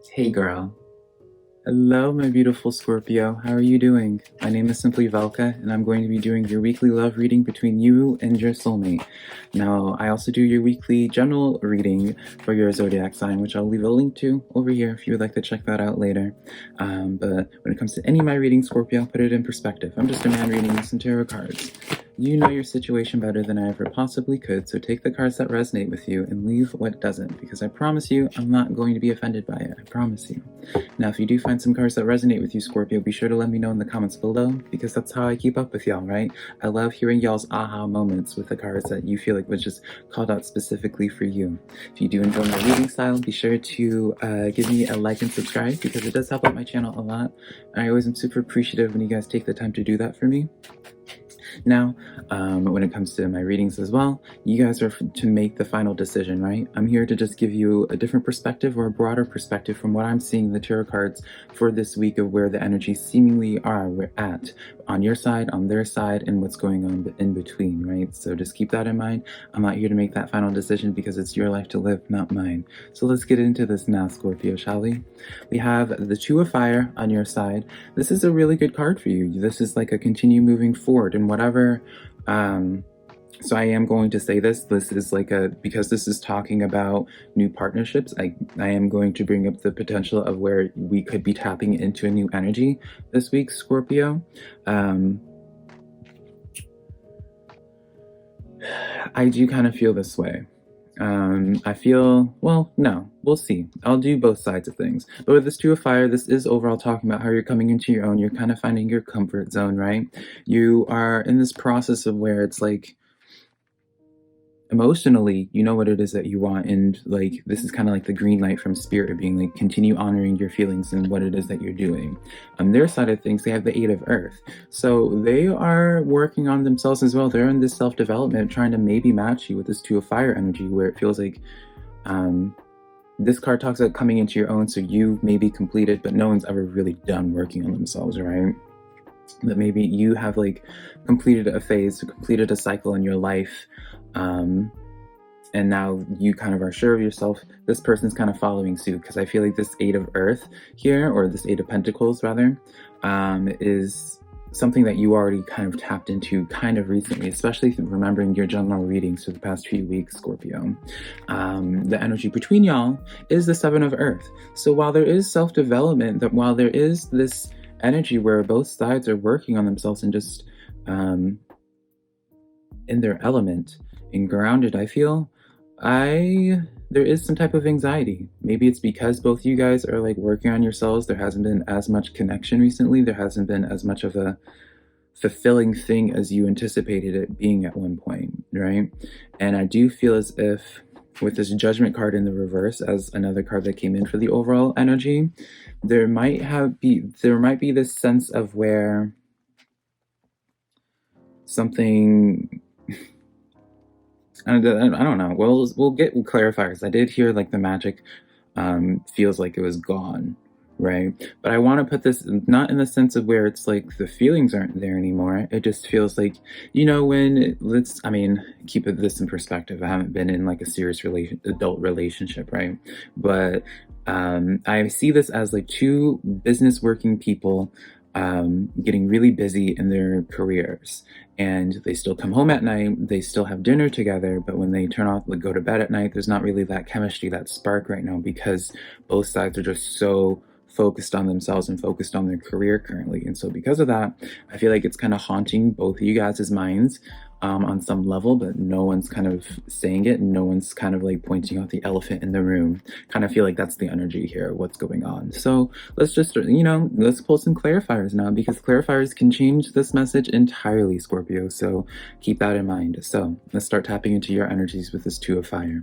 Hey girl. Hello, my beautiful Scorpio. How are you doing? My name is SimplyVelca, and I'm going to be doing your weekly love reading between you and your soulmate. Now, I also do your weekly general reading for your Zodiac sign, which I'll leave a link to over here if you would like to check that out later. But when it comes to any of my readings, Scorpio, I'll put it in perspective. I'm just a man reading some tarot cards. You know your situation better than I ever possibly could, so take the cards that resonate with you and leave what doesn't, because I promise you, I'm not going to be offended by it. I promise you. Now, if you do find some cards that resonate with you, Scorpio, be sure to let me know in the comments below, because that's how I keep up with y'all, right? I love hearing y'all's aha moments with the cards that you feel like was just called out specifically for you. If you do enjoy my reading style, be sure to give me a like and subscribe, because it does help out my channel a lot. I always am super appreciative when you guys take the time to do that for me. Now, when it comes to my readings as well, you guys are to make the final decision, right? I'm here to just give you a different perspective or a broader perspective from what I'm seeing in the tarot cards for this week of where the energies seemingly are at on your side, on their side, and what's going on in between, right? So just keep that in mind. I'm not here to make that final decision because it's your life to live, not mine. So let's get into this now, Scorpio, shall we? We have the Two of Fire on your side. This is a really good card for you. This is like a continue moving forward and whatever. So I am going to say this is like because this is talking about new partnerships, I am going to bring up the potential of where we could be tapping into a new energy this week, Scorpio. I do kind of feel this way. I feel, well, no, we'll see. I'll do both sides of things. But with this Two of Fire, this is overall talking about how you're coming into your own. You're kind of finding your comfort zone, right? You are in this process of where it's like, emotionally, you know what it is that you want, and like this is kind of like the green light from spirit being like, continue honoring your feelings and what it is that you're doing. On their side of things, they have the Eight of Earth, so they are working on themselves as well. They're in this self-development, trying to maybe match you with this Two of Fire energy, where it feels like this card talks about coming into your own, so you may be completed, but no one's ever really done working on themselves, right? That maybe you have like completed a phase, completed a cycle in your life, and now you kind of are sure of yourself. This person's kind of following suit, because I feel like this Eight of Earth here, or this Eight of Pentacles rather, is something that you already kind of tapped into kind of recently, especially remembering your general readings for the past few weeks, Scorpio. The energy between y'all is the Seven of Earth. So while there is self-development, that while there is this energy where both sides are working on themselves and just in their element and grounded, I feel there is some type of anxiety. Maybe it's because both you guys are like working on yourselves. There hasn't been as much connection recently. There hasn't been as much of a fulfilling thing as you anticipated it being at one point, right? And I do feel as if with this Judgment card in the reverse as another card that came in for the overall energy, there might be this sense of where something, I don't know. We'll get clarifiers. I did hear like the magic feels like it was gone, right? But I want to put this not in the sense of where it's like the feelings aren't there anymore. It just feels like, you know, keep this in perspective. I haven't been in like a serious adult relationship, right? But I see this as like two business working people getting really busy in their careers, and they still come home at night, they still have dinner together, but when they go to bed at night, there's not really that chemistry, that spark right now, because both sides are just so focused on themselves and focused on their career currently. And so because of that, I feel like it's kind of haunting both of you guys' minds on some level, but no one's kind of saying it, and no one's kind of like pointing out the elephant in the room. Kind of feel like that's the energy here, what's going on. So let's just, let's pull some clarifiers now, because clarifiers can change this message entirely, Scorpio. So keep that in mind. So let's start tapping into your energies with this Two of Fire.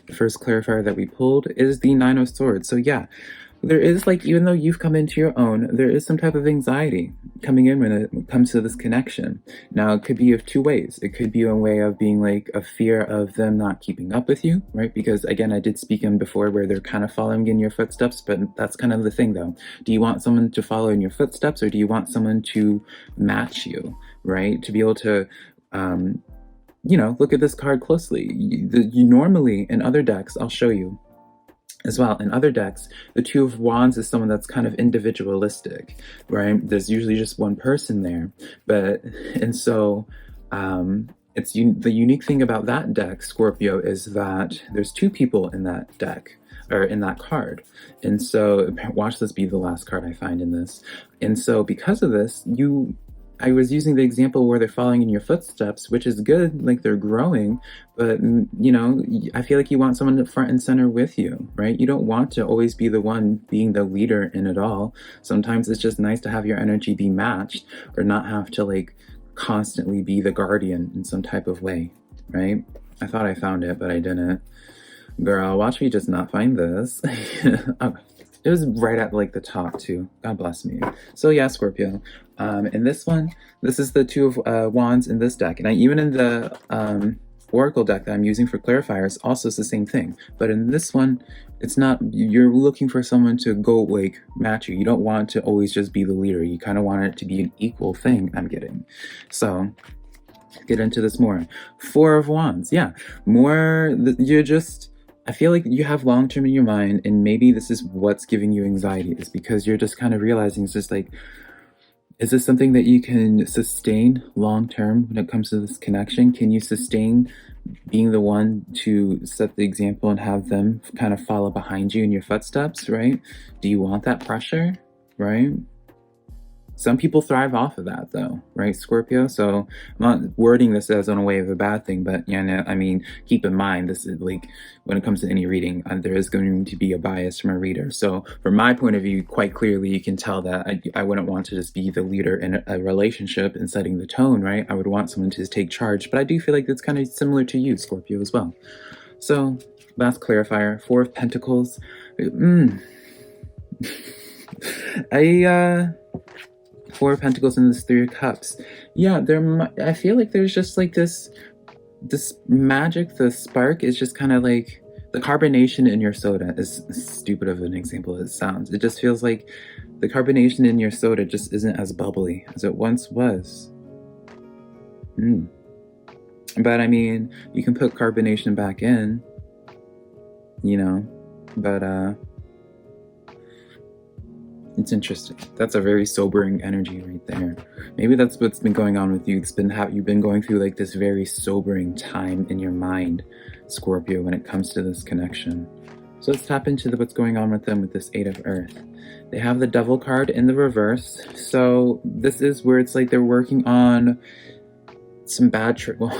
The first clarifier that we pulled is the Nine of Swords. So yeah, there is like, even though you've come into your own, there is some type of anxiety coming in when it comes to this connection. Now, it could be of two ways. It could be a way of being like a fear of them not keeping up with you, right? Because again, I did speak on before where they're kind of following in your footsteps, but that's kind of the thing though. Do you want someone to follow in your footsteps, or do you want someone to match you, right? To be able to, look at this card closely. You normally in other decks, I'll show you. as well. In other decks, the Two of Wands is someone that's kind of individualistic, right? There's usually just one person there, and so it's the unique thing about that deck, Scorpio, is that there's two people in that deck, or in that card. And so watch this be the last card I find in this. And so because of this, I was using the example where they're following in your footsteps, which is good, like they're growing, but I feel like you want someone front and center with you, right? You don't want to always be the one being the leader in it all. Sometimes it's just nice to have your energy be matched, or not have to like constantly be the guardian in some type of way, right? I thought I found it, but I didn't. Girl, watch me just not find this. Oh, it was right at like the top too. God bless me. So yeah, Scorpio. In this one, this is the Two of Wands in this deck. And even in the Oracle deck that I'm using for clarifiers, also it's the same thing. But in this one, it's not, you're looking for someone to go like match you. You don't want to always just be the leader. You kind of want it to be an equal thing, I'm getting. So get into this more. Four of Wands, yeah. I feel like you have long-term in your mind, and maybe this is what's giving you anxiety, is because you're just kind of realizing it's just like, is this something that you can sustain long-term when it comes to this connection? Can you sustain being the one to set the example and have them kind of follow behind you in your footsteps, right? Do you want that pressure, right? Some people thrive off of that though, right, Scorpio? So I'm not wording this as on a way of a bad thing, but I mean, keep in mind, this is like, when it comes to any reading, there is going to be a bias from a reader. So from my point of view, quite clearly, you can tell that I wouldn't want to just be the leader in a relationship and setting the tone, right? I would want someone to take charge, but I do feel like that's kind of similar to you, Scorpio, as well. So last clarifier, Four of Pentacles. Four of Pentacles and this Three of Cups. Yeah, I feel like there's just like this magic, the spark is just kind of like the carbonation in your soda, as stupid of an example as it sounds. It just feels like the carbonation in your soda just isn't as bubbly as it once was. But I mean, you can put carbonation back in, but it's interesting. That's a very sobering energy right there. Maybe that's what's been going on with you. You've been going through like this very sobering time in your mind, Scorpio, when it comes to this connection. So let's tap into what's going on with them with this Eight of Earth. They have the Devil card in the reverse. So this is where it's like they're working on some bad traits. Well,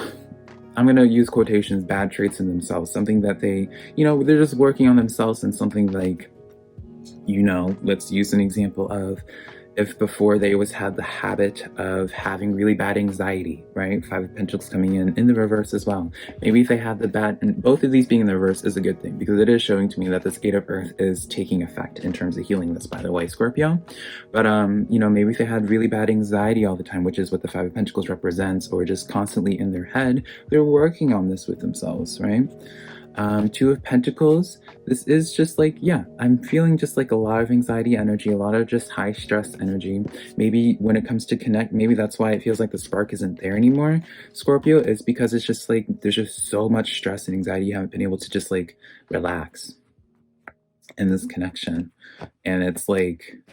I'm going to use quotations, bad traits in themselves. Something that they're just working on themselves, and something like, let's use an example of if before they always had the habit of having really bad anxiety, right? Five of Pentacles coming in the reverse as well. Maybe if they had and both of these being in the reverse is a good thing, because it is showing to me that this Eight of Earth is taking effect in terms of healing this, by the way, Scorpio. But, maybe if they had really bad anxiety all the time, which is what the Five of Pentacles represents, or just constantly in their head, they're working on this with themselves, right? Two of Pentacles, this is just like, I'm feeling just like a lot of anxiety energy, a lot of just high stress energy. Maybe when it comes to connect, maybe that's why it feels like the spark isn't there anymore, Scorpio, is because it's just like, there's just so much stress and anxiety, you haven't been able to just like relax in this connection. And it's like,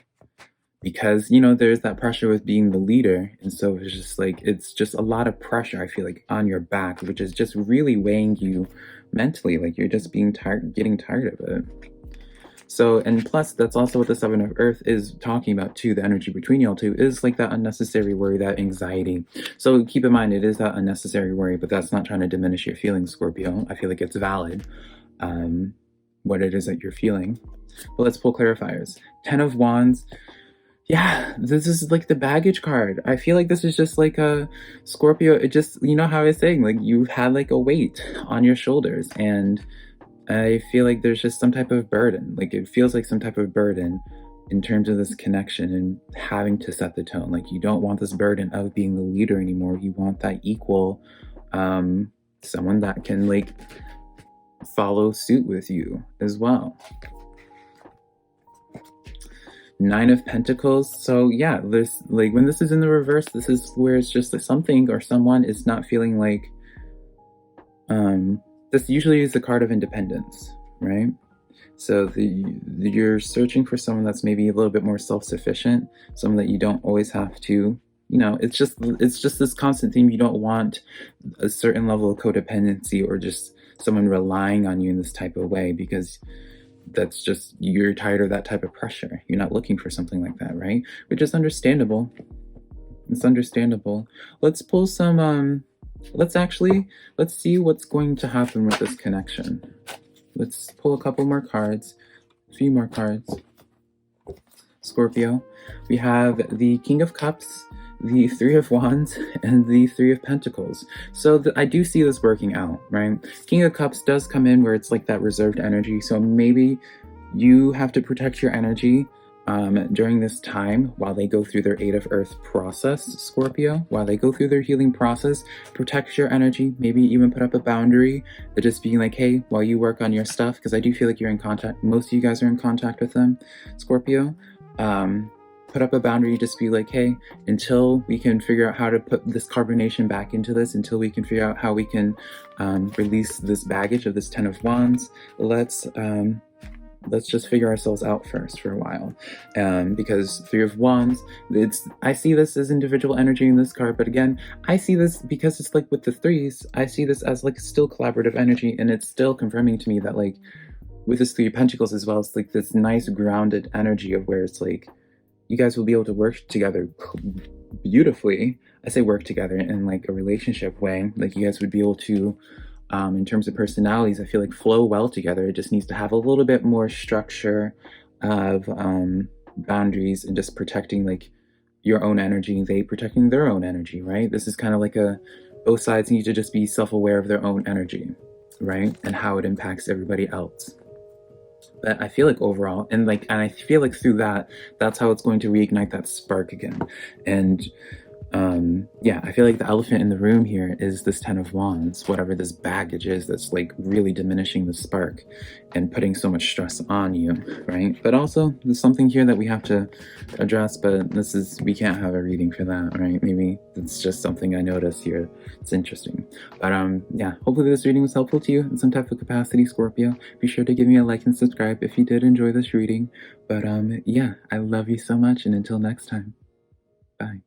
because, there's that pressure with being the leader. And so it's just a lot of pressure, I feel like, on your back, which is just really weighing you mentally. Like you're just getting tired of it. So, and plus that's also what the Seven of Earth is talking about too. The energy between y'all two is like that unnecessary worry, that anxiety. So keep in mind, it is that unnecessary worry, but that's not trying to diminish your feelings, Scorpio. I feel like it's valid, what it is that you're feeling. But let's pull clarifiers. Ten of Wands. Yeah, this is like the baggage card. I feel like this is just like a Scorpio. It just, how I was saying, like you've had like a weight on your shoulders, and I feel like there's just some type of burden. Like it feels like some type of burden in terms of this connection and having to set the tone. Like you don't want this burden of being the leader anymore. You want that equal, someone that can like follow suit with you as well. Nine of Pentacles. So yeah, there's like, when this is in the reverse, this is where it's just like something or someone is not feeling like, this usually is the card of independence, right? So you're searching for someone that's maybe a little bit more self-sufficient, someone that you don't always have to, it's just this constant theme. You don't want a certain level of codependency or just someone relying on you in this type of way, because that's just, you're tired of that type of pressure. You're not looking for something like that, right? Which is understandable. It's understandable. Let's pull some let's see what's going to happen with this connection. Let's pull a couple more cards, a few more cards. Scorpio, we have the King of Cups, the Three of Wands, and the Three of Pentacles. So I do see this working out, right? King of Cups does come in where it's like that reserved energy. So maybe you have to protect your energy during this time while they go through their Eight of Earth process, Scorpio. While they go through their healing process, protect your energy. Maybe even put up a boundary that just being like, hey, while you work on your stuff, because I do feel like you're in contact, most of you guys are in contact with them, Scorpio. Put up a boundary, just be like, hey, until we can figure out how to put this carbonation back into this, until we can figure out how we can release this baggage of this Ten of Wands, let's just figure ourselves out first for a while. Because Three of Wands, I see this as individual energy in this card, but again, I see this because it's like with the threes, I see this as like still collaborative energy, and it's still confirming to me that like with this Three of Pentacles as well, it's like this nice grounded energy of where it's like you guys will be able to work together beautifully. I say work together in like a relationship way. Like you guys would be able to, in terms of personalities, I feel like flow well together. It just needs to have a little bit more structure of boundaries and just protecting like your own energy, they protecting their own energy, right? This is kind of like both sides need to just be self-aware of their own energy, right? And how it impacts everybody else. But I feel like overall, and I feel like through that's how it's going to reignite that spark again. And yeah, I feel like the elephant in the room here is this Ten of Wands, whatever this baggage is that's like really diminishing the spark and putting so much stress on you, right? But also there's something here that we have to address, but we can't have a reading for that, right? Maybe it's just something I noticed here. It's interesting. But yeah, hopefully this reading was helpful to you in some type of capacity, Scorpio. Be sure to give me a like and subscribe if you did enjoy this reading. But yeah, I love you so much, and until next time, bye.